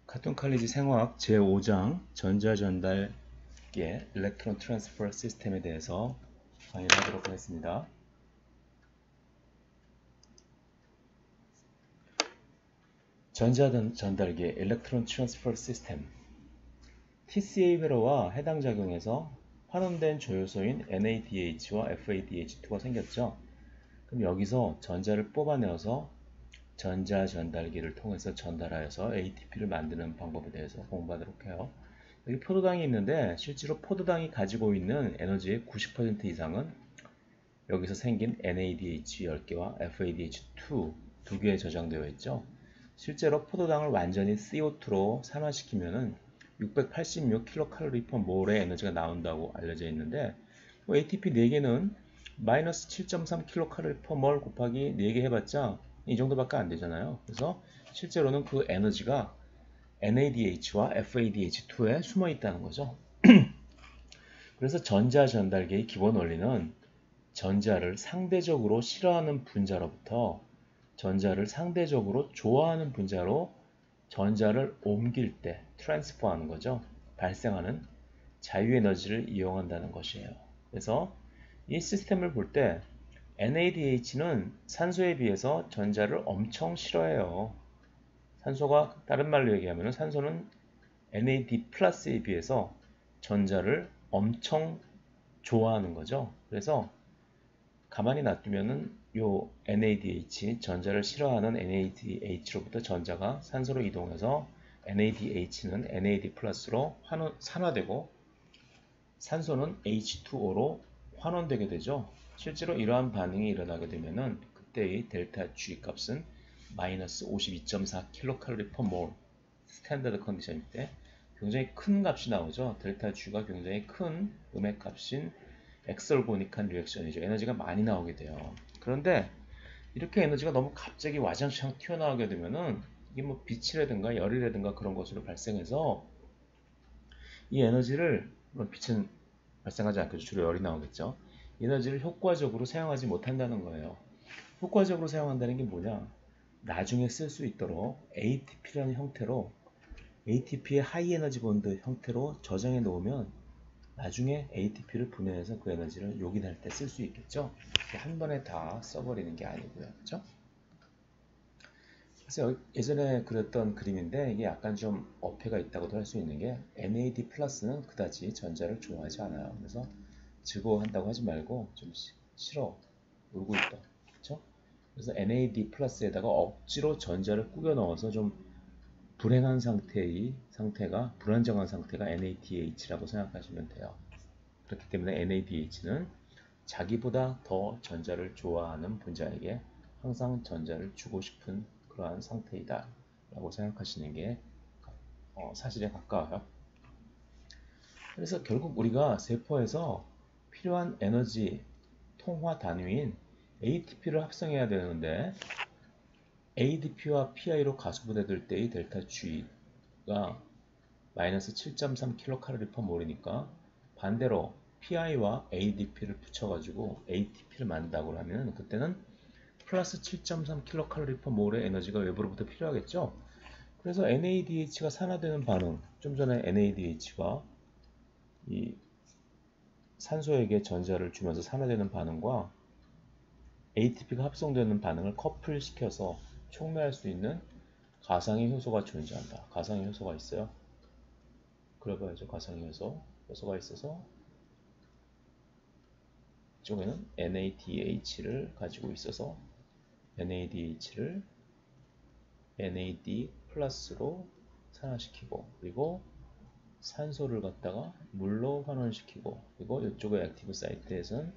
카툰 칼리지 생화학 제5장 전자전달계 일렉트론 트랜스퍼 시스템에 대해서 강의를 하도록 하겠습니다. 전자전달계 일렉트론 트랜스퍼 시스템 TCA 회로와 해당 작용에서 환원된 조효소인 NADH와 FADH2가 생겼죠. 그럼 여기서 전자를 뽑아내어서 전자전달기를 통해서 전달하여서 ATP를 만드는 방법에 대해서 공부하도록 해요. 여기 포도당이 있는데 실제로 포도당이 가지고 있는 에너지의 90% 이상은 여기서 생긴 NADH 10개와 FADH2 2개에 저장되어 있죠. 실제로 포도당을 완전히 CO2로 산화시키면은 686kcal/몰의 에너지가 나온다고 알려져 있는데 ATP 4개는 마이너스 7.3kcal/몰 곱하기 4개 해봤자 이 정도밖에 안 되잖아요. 그래서 실제로는 그 에너지가 NADH와 FADH2에 숨어 있다는 거죠. 그래서 전자전달계의 기본 원리는 전자를 상대적으로 싫어하는 분자로부터 전자를 상대적으로 좋아하는 분자로 전자를 옮길 때 트랜스퍼하는 거죠. 발생하는 자유에너지를 이용한다는 것이에요. 그래서 이 시스템을 볼 때 NADH는 산소에 비해서 전자를 엄청 싫어해요. 산소가 다른 말로 얘기하면 산소는 NAD 플러스에 비해서 전자를 엄청 좋아하는 거죠. 그래서 가만히 놔두면은 요 NADH 전자를 싫어하는 NADH로부터 전자가 산소로 이동해서 NADH는 NAD 플러스로 산화되고 산소는 H2O로 환원되게 되죠. 실제로 이러한 반응이 일어나게 되면은 그때의 델타 G 값은 마이너스 52.4kcal/몰 스탠다드 컨디션일 때 굉장히 큰 값이 나오죠. 델타 G가 굉장히 큰 음의 값인 엑설고닉한 리액션이죠. 에너지가 많이 나오게 돼요. 그런데 이렇게 에너지가 너무 갑자기 와장창 튀어나오게 되면은 이게 뭐 빛이라든가 열이라든가 그런 것으로 발생해서 이 에너지를 빛은 발생하지 않겠죠. 주로 열이 나오겠죠. 에너지를 효과적으로 사용하지 못한다는 거예요. 효과적으로 사용한다는 게 뭐냐? 나중에 쓸 수 있도록 ATP라는 형태로 ATP의 하이 에너지 본드 형태로 저장해 놓으면 나중에 ATP를 분해해서 그 에너지를 요긴할 때 쓸 수 있겠죠. 한 번에 다 써버리는 게 아니고요. 그렇죠? 그래서 예전에 그렸던 그림인데 이게 약간 좀 어폐가 있다고도 할 수 있는 게 NAD 플러스는 그다지 전자를 좋아하지 않아요. 그래서 즐거워한다고 하지 말고 좀 싫어, 울고 있다. 그렇죠? 그래서 NAD 플러스에다가 억지로 전자를 꾸겨 넣어서 좀 불행한 상태가 불안정한 상태가 NADH라고 생각하시면 돼요. 그렇기 때문에 NADH는 자기보다 더 전자를 좋아하는 분자에게 항상 전자를 주고 싶은 그러한 상태이다 라고 생각하시는 게 사실에 가까워요. 그래서 결국 우리가 세포에서 필요한 에너지 통화 단위인 ATP를 합성해야 되는데 ADP와 PI로 가수분해될 때의 델타 G가 마이너스 7.3kcal/몰이니까 반대로 PI와 ADP를 붙여가지고 ATP를 만든다고 하면 그때는 플러스 7.3kcal/몰의 에너지가 외부로부터 필요하겠죠. 그래서 NADH가 산화되는 반응, 좀 전에 NADH가 이 산소에게 전자를 주면서 산화되는 반응과 ATP가 합성되는 반응을 커플시켜서 촉매할 수 있는 가상의 효소가 존재한다. 가상의 효소가 있어요. 그래봐야죠. 가상의 효소가 있어서 이쪽에는 NADH를 가지고 있어서 NADH를 NAD 플러스로 산화시키고 그리고 산소를 갖다가 물로 환원시키고 그리고 이쪽의 액티브 사이트에서는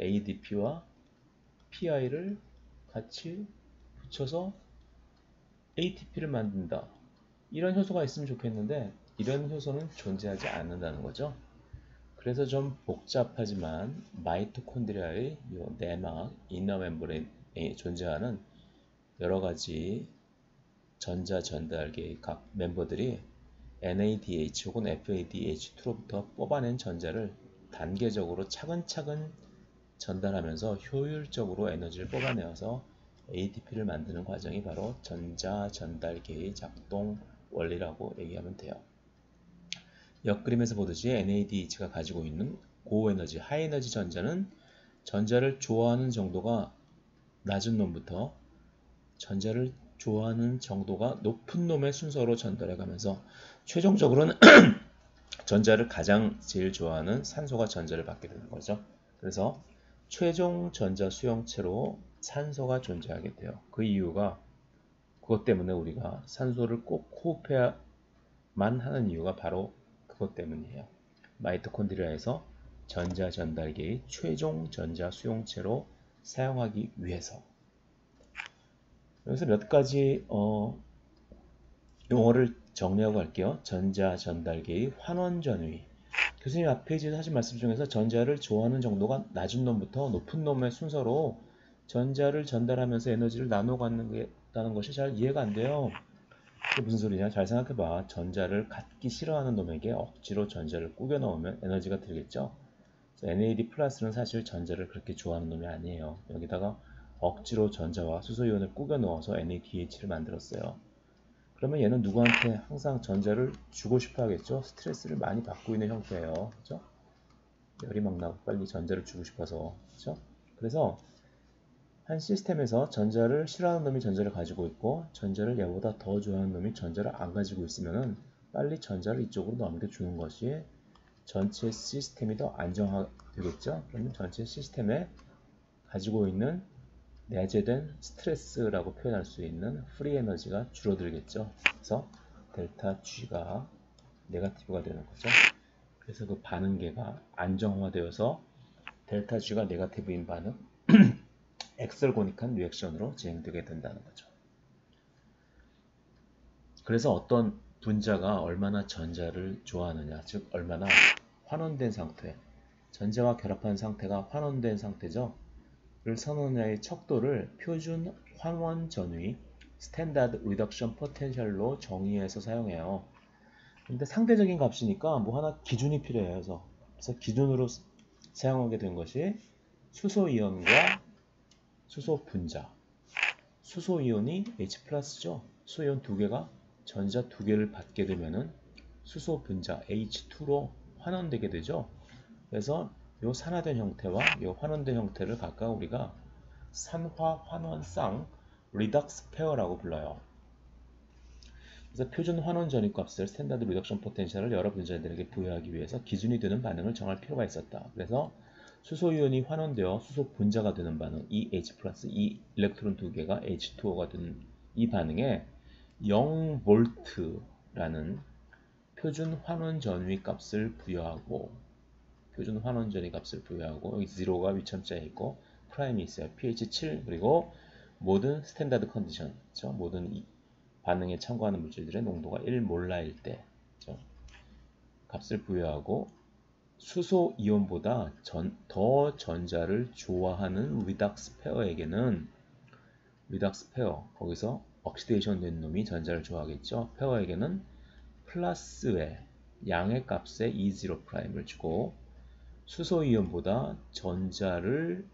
ADP와 PI를 같이 붙여서 ATP를 만든다. 이런 효소가 있으면 좋겠는데 이런 효소는 존재하지 않는다는 거죠. 그래서 좀 복잡하지만 마이토콘드리아의 내막 이너 멤브레인에 존재하는 여러 가지 전자 전달계의 각 멤버들이 NADH 혹은 FADH2로부터 뽑아낸 전자를 단계적으로 차근차근 전달하면서 효율적으로 에너지를 뽑아내어서 ATP를 만드는 과정이 바로 전자전달계의 작동 원리라고 얘기하면 돼요. 옆그림에서 보듯이 NADH가 가지고 있는 고에너지, 하이에너지 전자는 전자를 좋아하는 정도가 낮은 놈부터 전자를 좋아하는 정도가 높은 놈의 순서로 전달해 가면서 최종적으로는 전자를 가장 제일 좋아하는 산소가 전자를 받게 되는 거죠. 그래서 최종 전자 수용체로 산소가 존재하게 돼요. 그 이유가 그것 때문에 우리가 산소를 꼭 호흡해야만 하는 이유가 바로 그것 때문이에요. 마이토콘드리아에서 전자 전달계의 최종 전자 수용체로 사용하기 위해서. 여기서 몇 가지 용어를 정리하고 갈게요. 전자 전달계의 환원 전위. 교수님 앞 페이지에서 하신 말씀 중에서 전자를 좋아하는 정도가 낮은 놈부터 높은 놈의 순서로 전자를 전달하면서 에너지를 나눠 갖는다는 것이 잘 이해가 안 돼요. 그게 무슨 소리냐? 잘 생각해봐. 전자를 갖기 싫어하는 놈에게 억지로 전자를 꾸겨 넣으면 에너지가 들겠죠? NAD 플러스는 사실 전자를 그렇게 좋아하는 놈이 아니에요. 여기다가 억지로 전자와 수소이온을 꾸겨 넣어서 NADH를 만들었어요. 그러면 얘는 누구한테 항상 전자를 주고 싶어 하겠죠? 스트레스를 많이 받고 있는 형태예요. 그죠? 열이 막 나고 빨리 전자를 주고 싶어서. 그죠? 그래서 한 시스템에서 전자를 싫어하는 놈이 전자를 가지고 있고 전자를 얘보다 더 좋아하는 놈이 전자를 안 가지고 있으면은 빨리 전자를 이쪽으로 넘겨주는 것이 전체 시스템이 더 안정화되겠죠? 그러면 전체 시스템에 가지고 있는 내재된 스트레스라고 표현할 수 있는 프리 에너지가 줄어들겠죠. 그래서 델타 G가 네거티브가 되는 거죠. 그래서 그 반응계가 안정화되어서 델타 G가 네거티브인 반응 엑설고닉한 리액션으로 진행되게 된다는 거죠. 그래서 어떤 분자가 얼마나 전자를 좋아하느냐, 즉 얼마나 환원된 상태, 전자와 결합한 상태가 환원된 상태죠. 를 선언하의 척도를 표준 환원 전위 스탠다드 리덕션 포텐셜로 정의해서 사용해요. 근데 상대적인 값이니까 뭐 하나 기준이 필요해요. 그래서 기준으로 사용하게 된 것이 수소이온과 수소 분자. 수소이온이 H+죠. 수소이온 두 개가 전자 두 개를 받게 되면은 수소 분자 H2로 환원되게 되죠. 그래서 요 산화된 형태와 요 환원된 형태를 각각 우리가 산화 환원쌍 리덕스 페어라고 불러요. 그래서 표준 환원 전위값을 스탠다드 리덕션 포텐셜을 여러 분자들에게 부여하기 위해서 기준이 되는 반응을 정할 필요가 있었다. 그래서 수소이온이 환원되어 수소 분자가 되는 반응, 이 H 플러스 이 일렉트론 두 개가 H2O가 되는 이 반응에 0V라는 표준 환원 전위 값을 부여하고 표준 환원 전위 값을 부여하고 여기 0가 위첨자에 있고 프라임이 있어요. pH 7 그리고 모든 스탠다드 컨디션 그렇죠? 모든 반응에 참고하는 물질들의 농도가 1몰라일 때 그렇죠? 값을 부여하고 수소 이온보다 더 전자를 좋아하는 리덕스 페어에게는 리덕스 페어 거기서 억시데이션 된 놈이 전자를 좋아하겠죠. 페어에게는 플러스의 양의 값에 E0 프라임을 주고 수소이온보다 전자를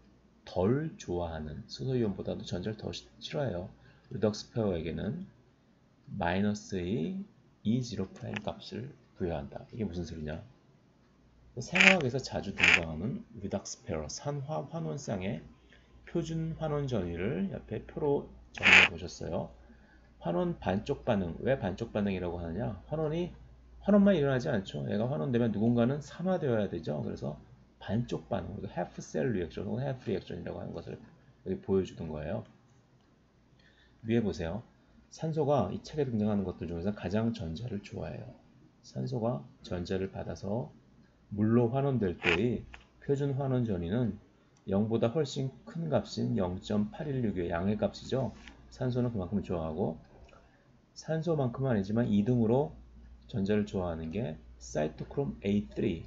덜 좋아하는 수소이온보다도 전자를 더 싫어해요. 리덕스 페어에게는 마이너스의 E0 프라임 값을 부여한다. 이게 무슨 소리냐? 생화학에서 자주 등장하는 리덕스 페어 산화 환원쌍의 표준 환원 전위를 옆에 표로 정리해 보셨어요. 환원 반쪽 반응. 왜 반쪽 반응이라고 하느냐? 환원만 일어나지 않죠. 얘가 환원되면 누군가는 산화되어야 되죠. 그래서 반쪽 반응, half cell reaction 혹은 half reaction이라고 하는 것을 여기 보여주는 거예요. 위에 보세요. 산소가 이 책에 등장하는 것들 중에서 가장 전자를 좋아해요. 산소가 전자를 받아서 물로 환원될 때의 표준 환원 전위는 0보다 훨씬 큰 값인 0.816의 양의 값이죠. 산소는 그만큼 좋아하고 산소만큼은 아니지만 2등으로 전자를 좋아하는 게 사이토크롬 A3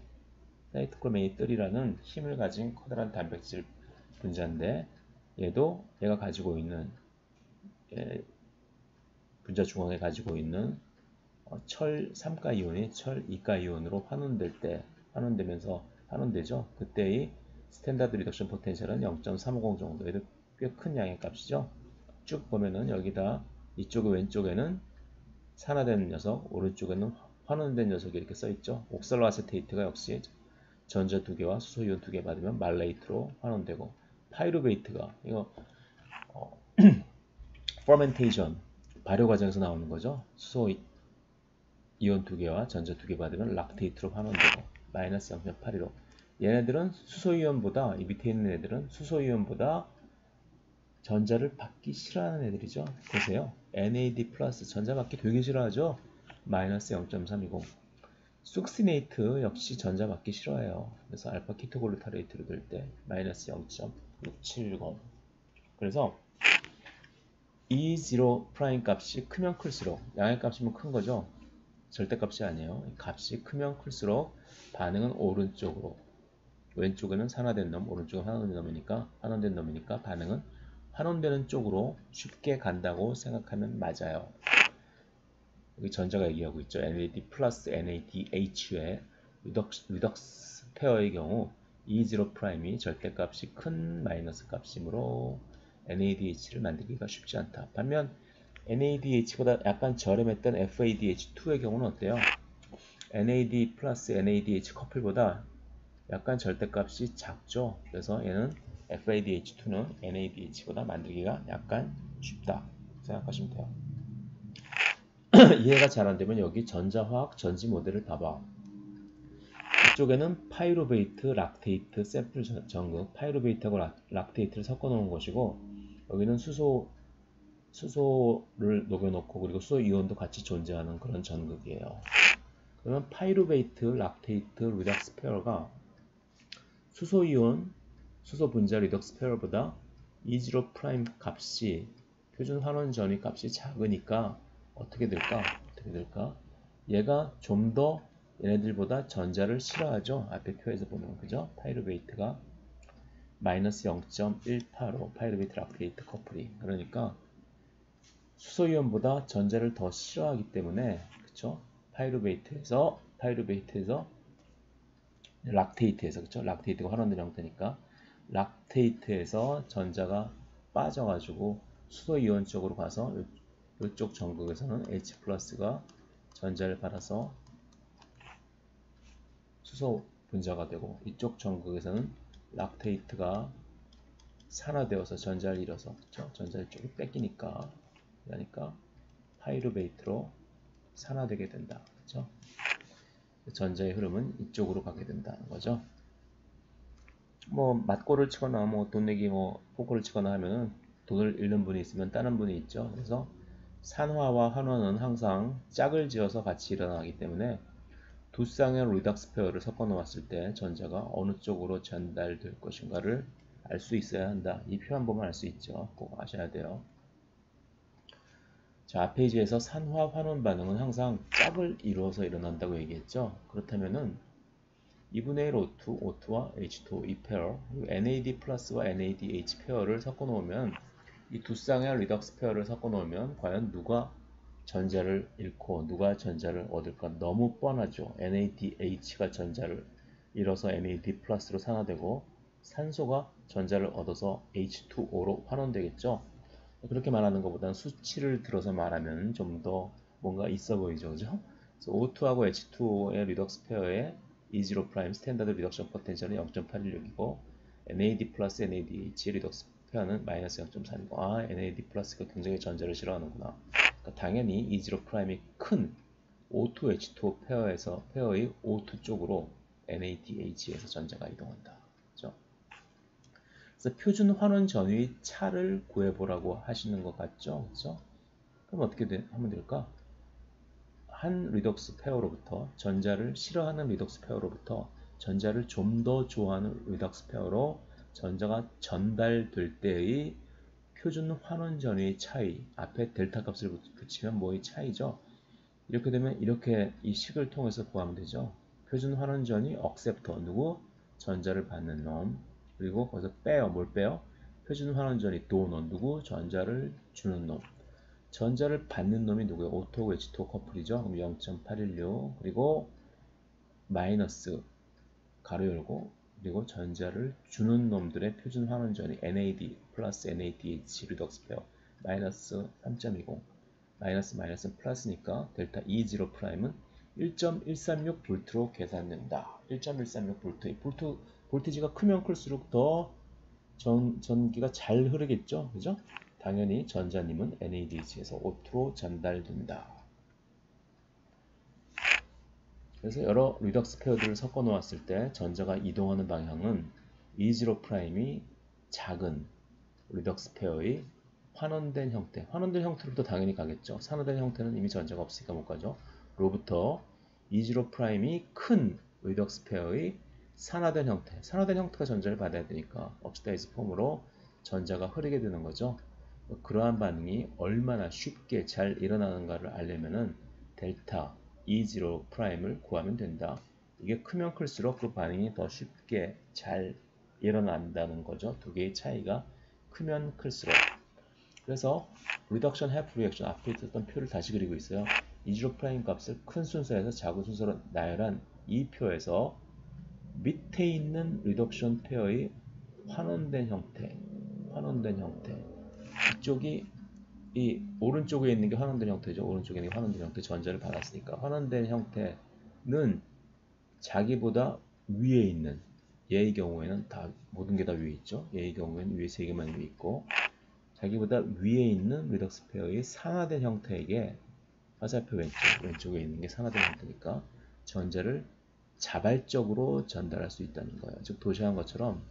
사이토크롬 A3라는 힘을 가진 커다란 단백질 분자인데 얘가 가지고 있는 분자 중앙에 가지고 있는 철 3가 이온이 철 2가 이온으로 환원되죠. 그때의 스탠다드 리덕션 포텐셜은 0.350 정도. 얘도 꽤 큰 양의 값이죠. 쭉 보면은 여기다 이쪽 왼쪽에는 산화된 녀석, 오른쪽에는 환원된 녀석이 이렇게 써있죠. 옥살로아세테이트가 역시 전자 2개와 수소이온 2개 받으면 말레이트로 환원되고, 파이루베이트가 이거 퍼멘테이션 발효 과정에서 나오는 거죠. 수소이온 2개와 전자 2개 받으면 락테이트로 환원되고 마이너스 0.81로, 얘네들은 수소이온보다, 이 밑에 있는 애들은 수소이온보다 전자를 받기 싫어하는 애들이죠. 보세요. NAD 플러스 전자 받기 되게 싫어하죠. 마이너스 0.320. 쑥시네이트 역시 전자 받기 싫어해요. 그래서 알파 키토글루타레이트로 될 때 마이너스 0.670. 그래서 E0 프라임 값이 크면 클수록, 양의 값이면 큰 거죠. 절대값이 아니에요. 값이 크면 클수록 반응은 오른쪽으로, 왼쪽에는 산화된 놈, 오른쪽은 환원된 놈이니까 반응은 환원되는 쪽으로 쉽게 간다고 생각하면 맞아요. 여기 전자가 얘기하고 있죠. NAD 플러스 NADH의 리덕스 페어의 경우 E0'이 절대값이 큰 마이너스 값이므로 NADH를 만들기가 쉽지 않다. 반면 NADH보다 약간 저렴했던 FADH2의 경우는 어때요? NAD 플러스 NADH 커플보다 약간 절대값이 작죠. 그래서 얘는 FADH2는 NADH보다 만들기가 약간 쉽다 생각하시면 돼요. 이해가 잘 안되면 여기 전자화학 전지 모델을 봐봐. 이쪽에는 파이루베이트, 락테이트, 샘플 전극, 파이루베이트하고 락테이트를 섞어 놓은 것이고, 여기는 수소를 녹여놓고 그리고 수소 이온도 같이 존재하는 그런 전극이에요. 그러면 파이루베이트, 락테이트, 리덕스 페어가 수소 이온, 수소 분자 리덕스 페어보다 E0 프라임 값이 표준 환원 전위 값이 작으니까 어떻게 될까? 얘가 좀 더 얘네들보다 전자를 싫어하죠. 앞에 표에서 보면 그죠? 파이루베이트가 마이너스 0.18로 파이루베이트 락테이트 커플이, 그러니까 수소이온보다 전자를 더 싫어하기 때문에, 그쵸? 파이루베이트에서 락테이트에서, 그쵸? 락테이트가 환원된 형태니까 락테이트에서 전자가 빠져가지고 수소이온 쪽으로 가서 이쪽 전극에서는 H+가 전자를 받아서 수소 분자가 되고, 이쪽 전극에서는 락테이트가 산화되어서 전자를 잃어서, 그쵸? 전자를 쪽이 뺏기니까, 그러니까 파이루베이트로 산화되게 된다. 그쵸? 전자의 흐름은 이쪽으로 가게 된다는 거죠. 뭐 맞고를 치거나 뭐 돈 내기 포크를 치거나 하면은 돈을 잃는 분이 있으면 따는 분이 있죠. 그래서 산화와 환원은 항상 짝을 지어서 같이 일어나기 때문에 두 쌍의 리덕스 페어를 섞어 놓았을 때 전자가 어느 쪽으로 전달될 것인가를 알 수 있어야 한다. 이 표만 보면 알 수 있죠. 꼭 아셔야 돼요. 자, 앞 페이지에서 산화 환원 반응은 항상 짝을 이루어서 일어난다고 얘기했죠. 그렇다면은 2분의 1 O2, O2와 H2O 이 페어, 그리고 NAD 플러스와 NADH 페어를 섞어 놓으면, 이 두 쌍의 리덕스 페어를 섞어 놓으면 과연 누가 전자를 잃고 누가 전자를 얻을까? 너무 뻔하죠. NADH가 전자를 잃어서 NAD 플러스로 산화되고, 산소가 전자를 얻어서 H2O로 환원되겠죠. 그렇게 말하는 것보다는 수치를 들어서 말하면 좀 더 뭔가 있어 보이죠. 그죠? 그래서 O2하고 H2O의 리덕스 페어의 E0 프라임 스탠다드 리덕션 포텐셜은 0.816이고, NAD 플러스 NADH 리덕스 페어는 마이너스 0.3이고, 아, NAD 플러스가 굉장히 전자를 싫어하는구나. 그러니까 당연히 E0 프라임이 큰 O2, H2O 페어의 O2 쪽으로 NADH에서 전자가 이동한다. 그죠? 그래서 표준 환원 전위의 차를 구해보라고 하시는 것 같죠? 그죠? 그럼 어떻게 하면 될까? 한 리덕스 페어로부터, 전자를 싫어하는 리덕스 페어로부터 전자를 좀 더 좋아하는 리덕스 페어로 전자가 전달될 때의 표준 환원 전위의 차이, 앞에 델타 값을 붙이면 뭐의 차이죠? 이렇게 되면 이렇게 이 식을 통해서 구하면 되죠. 표준 환원 전위 억셉터, 누구? 전자를 받는 놈. 그리고 거기서 빼요. 뭘 빼요? 표준 환원 전위 도너, 누구? 전자를 주는 놈. 전자를 받는 놈이 누구예요? O2, H2O 커플이죠. 그럼 0.816, 그리고 마이너스 가로 열고, 그리고 전자를 주는 놈들의 표준 환원 전위 NAD 플러스 NADH 리덕스 페어 마이너스 3.20 마이너스 마이너스 플러스니까 델타 E0 프라임은 1.136 볼트로 계산된다. 1.136 볼트. 볼티지가 크면 클수록 더 전기가 잘 흐르겠죠. 그죠? 당연히 전자님은 NADH에서 O2로 전달된다. 그래서 여러 리덕스 페어들을 섞어 놓았을 때 전자가 이동하는 방향은 E0 프라임이 작은 리덕스 페어의 환원된 형태. 환원된 형태로부터 당연히 가겠죠. 산화된 형태는 이미 전자가 없으니까 못 가죠. 로부터 E0 프라임이 큰 리덕스 페어의 산화된 형태. 산화된 형태가 전자를 받아야 되니까 업시다이즈 폼으로 전자가 흐르게 되는 거죠. 그러한 반응이 얼마나 쉽게 잘 일어나는가를 알려면은 델타 E0 프라임을 구하면 된다. 이게 크면 클수록 그 반응이 더 쉽게 잘 일어난다는 거죠. 두 개의 차이가 크면 클수록. 그래서 리덕션 해프 리액션 앞에 있었던 표를 다시 그리고 있어요. E0 프라임 값을 큰 순서에서 작은 순서로 나열한 이 표에서 밑에 있는 리덕션 페어의 환원된 형태, 이쪽이 이 오른쪽에 있는 게 환원된 형태죠. 오른쪽에 있는 게 환원된 형태, 전자를 받았으니까 환원된 형태는 자기보다 위에 있는, 얘의 경우에는 다 모든 게 다 위에 있죠. 얘의 경우에는 위에 세 개만 위에 있고, 자기보다 위에 있는 리덕스 페어의 산화된 형태에게 화살표 왼쪽에 있는 게 산화된 형태니까 전자를 자발적으로 전달할 수 있다는 거예요. 즉 도시한 것처럼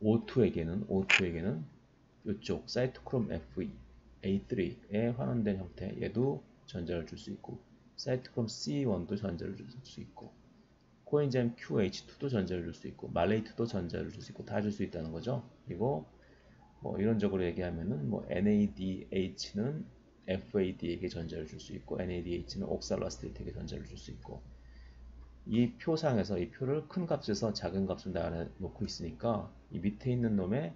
O2에게는 이쪽 사이토크롬 A3에 환원된 형태 얘도 전자를 줄 수 있고 사이토크롬 C1도 전자를 줄 수 있고 코엔자임 QH2도 전자를 줄 수 있고 말레이트도 전자를 줄 수 있고 다 줄 수 있다는 거죠. 그리고 뭐 이론적으로 얘기하면은 뭐 NADH는 FAD에게 전자를 줄 수 있고 NADH는 옥살로아스테이트에게 전자를 줄 수 있고 이 표상에서 이 표를 큰 값에서 작은 값을 나눠놓고 있으니까 이 밑에 있는 놈의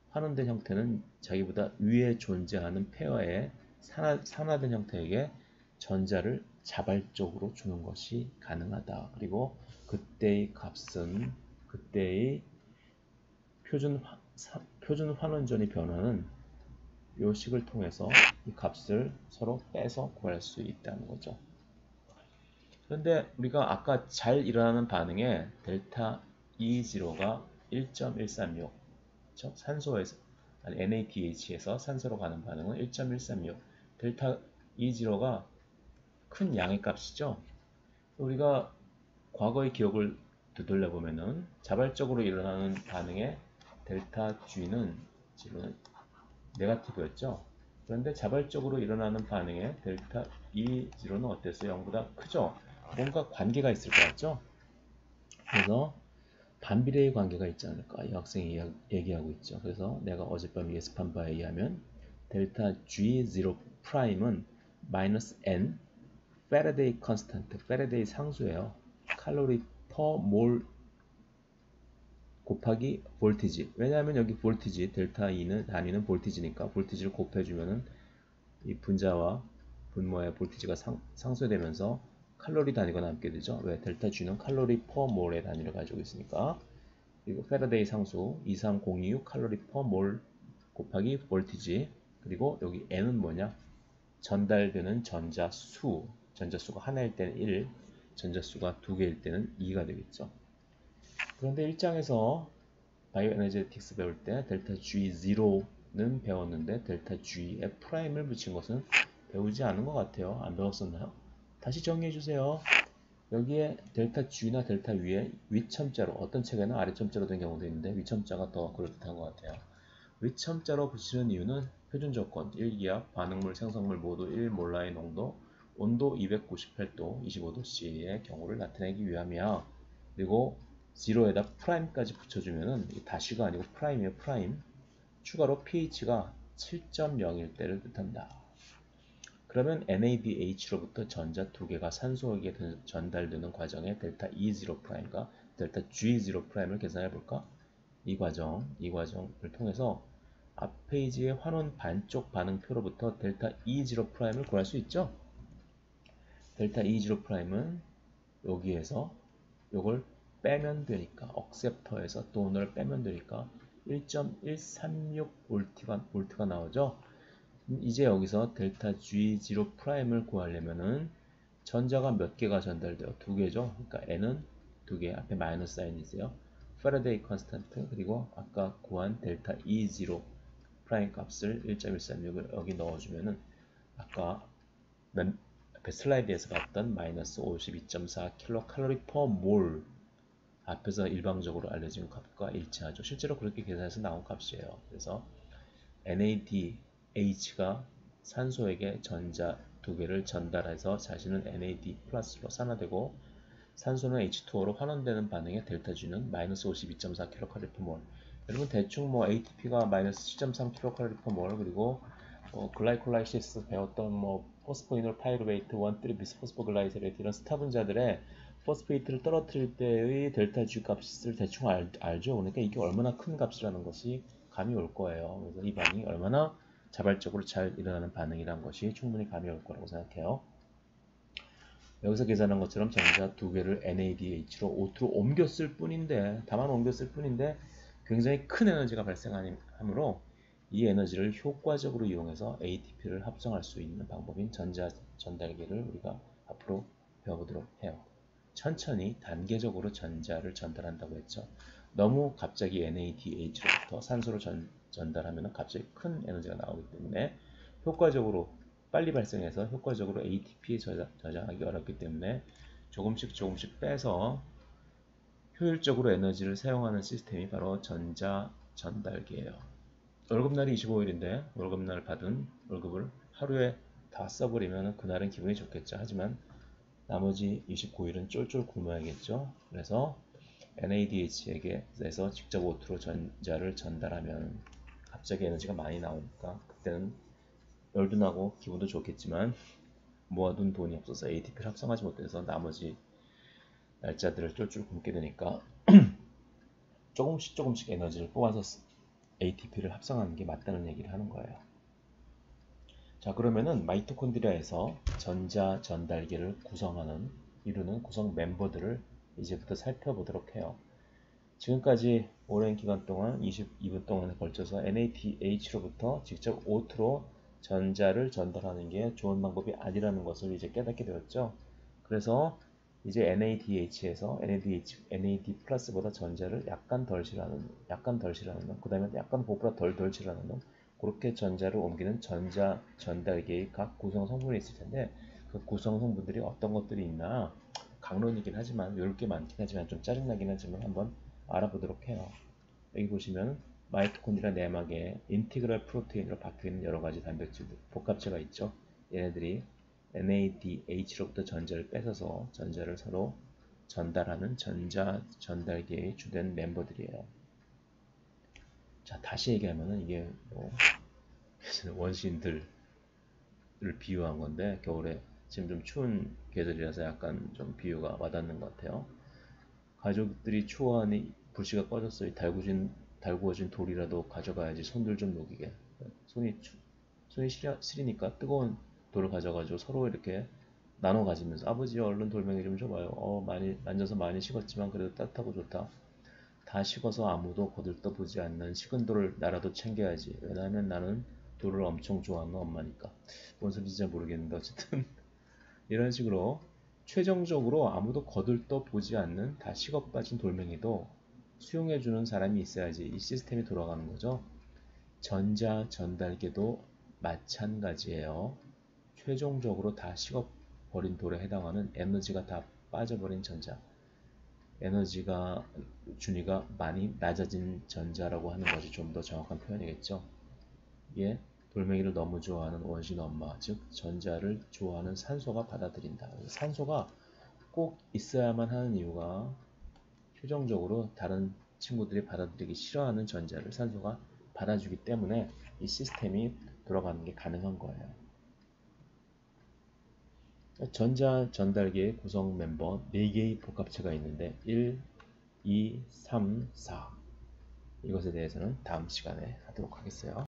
환원된 형태는 자기보다 위에 존재하는 페어의 산화된 형태에게 전자를 자발적으로 주는 것이 가능하다. 그리고 그때의 값은 그때의 표준 환원전의 변화는 이 식을 통해서 이 값을 서로 빼서 구할 수 있다는 거죠. 그런데 우리가 아까 잘 일어나는 반응에 델타 E0가 1.136 산소에서 아니 NADH에서 산소로 가는 반응은 1.136 델타 E0가 큰 양의 값이죠. 우리가 과거의 기억을 되돌려 보면은 자발적으로 일어나는 반응에 델타 G는 지금 네거티브였죠. 그런데 자발적으로 일어나는 반응에 델타 E0는 어땠어요? 0보다 크죠? 뭔가 관계가 있을 것 같죠? 그래서 반비례의 관계가 있지 않을까 이 학생이 얘기하고 있죠. 그래서 내가 어젯밤 예습한 바에 의하면 델타 G0 프라임은 마이너스 N 페라데이 컨스턴트, 페라데이 상수예요. 칼로리 퍼 몰 곱하기 볼티지. 왜냐하면 여기 볼티지, 델타 E는 단위는 볼티지니까 볼티지를 곱해주면은 이 분자와 분모의 볼티지가 상쇄되면서 칼로리 단위가 남게 되죠. 왜? 델타 G는 칼로리 퍼 몰의 단위를 가지고 있으니까. 그리고 페라데이 상수 23026 칼로리 퍼 몰 곱하기 볼티지. 그리고 여기 N은 뭐냐? 전달되는 전자수가 하나일 때는 1, 전자수가 두 개일 때는 2가 되겠죠. 그런데 1장에서 바이오 에너제틱스 배울 때 델타 G0는 배웠는데 델타 G에 프라임을 붙인 것은 배우지 않은 것 같아요. 안 배웠었나요? 다시 정리해 주세요. 여기에 델타 G나 델타 위에 위첨자로 어떤 책에는 아래첨자로 된 경우도 있는데 위첨자가 더 그럴듯한 것 같아요. 위첨자로 붙이는 이유는 표준 조건 1기압, 반응물, 생성물 모두 1몰라의 농도, 온도 298도, 25도C의 경우를 나타내기 위함이야. 그리고 0에다 프라임까지 붙여주면은 다시가 아니고 프라임이에요. 프라임. 추가로 pH가 7.0일 때를 뜻한다. 그러면 NADH로부터 전자 두 개가 산소에게 전달되는 과정에 델타 E0'과 델타 G0'을 계산해 볼까? 이 과정을 통해서 앞 페이지의 환원 반쪽 반응표로부터 델타 E0'을 구할 수 있죠? 델타 E0'은 여기에서 이걸 빼면 되니까 억셉터에서 돈을 빼면 되니까 1.136 볼트가 나오죠. 이제 여기서 델타 G0 프라임을 구하려면은 전자가 몇 개가 전달돼요? 두 개죠. 그러니까 N은 두 개, 앞에 마이너스 사인이 있어요. 파라데이 컨스탄트, 그리고 아까 구한 델타 E0 프라임 값을 1.136을 여기 넣어주면은 아까 앞에 슬라이드에서 봤던 마이너스 52.4 킬로칼로리 퍼 몰 앞에서 일방적으로 알려진 값과 일치하죠. 실제로 그렇게 계산해서 나온 값이에요. 그래서 NADH가 산소에게 전자 두 개를 전달해서 자신은 NAD 플러스로 산화되고 산소는 H2O로 환원되는 반응에 델타 G는 마이너스 52.4 킬로칼로리 퍼 몰. 여러분 대충 뭐 ATP가 마이너스 7.3 킬로칼로리 퍼 몰, 그리고 글라이콜라이시스 배웠던 뭐 포스포이놀 파이루베이트, 1,3 비스포스포글라이세레이트 이런 스타 분자들의 포스페이트를 떨어뜨릴 때의 델타 G 값을 대충 알죠. 그러니까 이게 얼마나 큰 값이라는 것이 감이 올 거예요. 그래서 이 반응이 얼마나 자발적으로 잘 일어나는 반응이라는 것이 충분히 감이 올 거라고 생각해요. 여기서 계산한 것처럼 전자 두 개를 NADH로 O2로 옮겼을 뿐인데, 다만 옮겼을 뿐인데 굉장히 큰 에너지가 발생하므로 이 에너지를 효과적으로 이용해서 ATP를 합성할 수 있는 방법인 전자 전달기를 우리가 앞으로 배워보도록 해요. 천천히 단계적으로 전자를 전달한다고 했죠. 너무 갑자기 NADH로부터 산소로 전달하면 갑자기 큰 에너지가 나오기 때문에 효과적으로 빨리 발생해서 효과적으로 ATP에 저장하기 어렵기 때문에 조금씩 빼서 효율적으로 에너지를 사용하는 시스템이 바로 전자 전달기예요. 월급날이 25일인데 월급날 받은 월급을 하루에 다 써버리면 그날은 기분이 좋겠죠. 하지만 나머지 29일은 쫄쫄 굶어야겠죠. 그래서 NADH에게서 직접 O2로 전자를 전달하면 갑자기 에너지가 많이 나오니까 그때는 열도 나고 기분도 좋겠지만 모아둔 돈이 없어서 ATP를 합성하지 못해서 나머지 날짜들을 쫄쫄 굶게 되니까 조금씩 에너지를 뽑아서 ATP를 합성하는 게 맞다는 얘기를 하는 거예요. 자, 그러면은 마이토콘드리아에서 전자 전달기를 이루는 구성 멤버들을 이제부터 살펴보도록 해요. 지금까지 오랜 기간 동안 22분 동안에 걸쳐서 NADH로부터 직접 O2로 전자를 전달하는 게 좋은 방법이 아니라는 것을 이제 깨닫게 되었죠. 그래서 이제 NADH에서 NAD 플러스보다 전자를 약간 덜 싫어하는 놈, 그 다음에 약간 그것보다 덜 싫어하는 놈, 그렇게 전자를 옮기는 전자 전달기의 각 구성 성분이 있을 텐데 그 구성 성분들이 어떤 것들이 있나 강론이긴 하지만 외울 게 많긴 하지만 좀 짜증나긴 하지만 한번 알아보도록 해요. 여기 보시면 마이토콘드리아 내막에 인티그랄 프로테인으로 박혀있는 여러가지 단백질 복합체가 있죠. 얘네들이 NADH로부터 전자를 뺏어서 전자를 서로 전달하는 전자 전달기의 주된 멤버들이에요. 자, 다시 얘기하면은 이게 뭐 원시인들을 비유한 건데 겨울에 지금 좀 추운 계절이라서 약간 좀 비유가 와닿는 것 같아요. 가족들이 추워하니 불씨가 꺼졌어요. 달구어진 돌이라도 가져가야지 손들 좀 녹이게. 손이 시리니까 뜨거운 돌을 가져가지고 서로 이렇게 나눠 가지면서 아버지 얼른 돌멩이 좀 줘봐요. 많이 만져서 많이 식었지만 그래도 따뜻하고 좋다. 다 식어서 아무도 거들떠보지 않는 식은 돌을 나라도 챙겨야지. 왜냐하면 나는 돌을 엄청 좋아하는 엄마니까. 뭔 소리인지 잘 모르겠는데 어쨌든 이런 식으로 최종적으로 아무도 거들떠보지 않는 다 식어 빠진 돌멩이도 수용해주는 사람이 있어야지 이 시스템이 돌아가는 거죠. 전자 전달기도 마찬가지예요. 최종적으로 다 식어버린 돌에 해당하는 에너지가 다 빠져버린 전자, 에너지가 준위가 많이 낮아진 전자라고 하는 것이 좀 더 정확한 표현이겠죠. 이게 돌멩이를 너무 좋아하는 원신 엄마, 즉 전자를 좋아하는 산소가 받아들인다. 산소가 꼭 있어야만 하는 이유가 최종적으로 다른 친구들이 받아들이기 싫어하는 전자를 산소가 받아주기 때문에 이 시스템이 돌아가는 게 가능한 거예요. 전자 전달기의 구성 멤버 4개의 복합체가 있는데 1, 2, 3, 4 이것에 대해서는 다음 시간에 하도록 하겠어요.